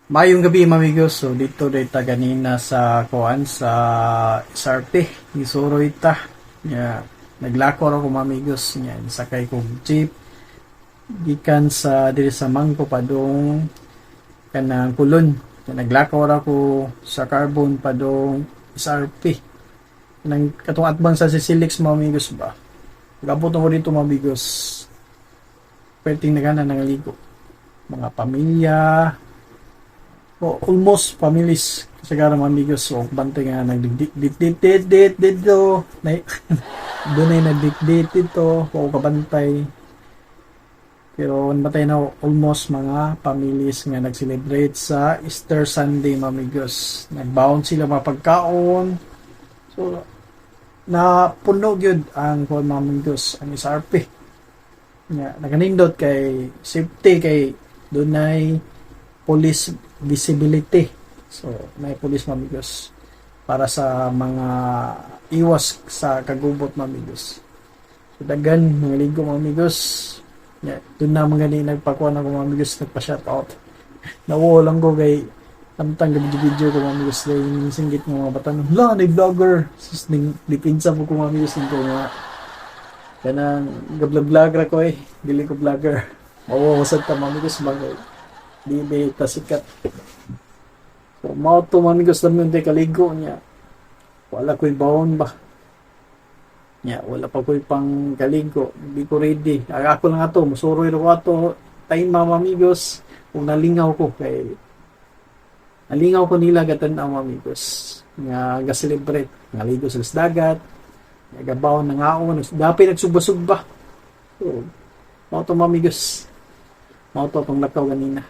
Mayong gabi, mamigos. So, dito data ganina sa kuan sa SRT. Isuroy ta. Ya, naglako ako mamigos niya. Sakay kong jeep. Gikan sa diri sa Mangko padong kanang kulon. Naglako ako sa Carbon padong SRT. Nang katong atbang sa Sisilix mamigos ba. Gabot ako dito mamigos. Perting na gana nangaligo. Mga pamilya, almost families sagara mga amigos. So bantay nga nagdit dito na doon ay nagdit dito o kabantay, pero batay na almost mga families nga nag-celebrate sa Easter Sunday mga amigos. Nagbaon sila mga pagkaon, so na puno gyud ang mga amigos ang SRP nga naganindot kay safety, kay dunay police visibility. So, may police mamigos para sa mga iwas sa kagubot mamigos. So, dagan, mga ligo mamigos. Yeah, doon na mga ganyan nagpakuha na ko mamigos, nagpa-shout out. Nawo lang ko kay tamtang video ko mamigos dahil singgit ng mga bata. La, nag-vlogger. Sus, dipinsa po ko mamigos ko nga. Kanang gablag-vlogger ko dili ko vlogger. Mawawasad ta mamigos bagay. Di ta sikat. So, mao to mamigos lang yung kaligo niya. Wala ko'y baon ba? Niya, wala pa ko'y pang kaligo. Hindi ko ready. Ako lang ato, musuroy ko ato. Time mamigos. Kung nalingaw ko kay nalingaw ko nila gatan ang mamigos. Nga ga-celebrate. Naligo sa dagat. Nagabaw ng aon. Dapat nagsugba-sugba. So, mao to mamigos. Mao to pang lakaw ganina.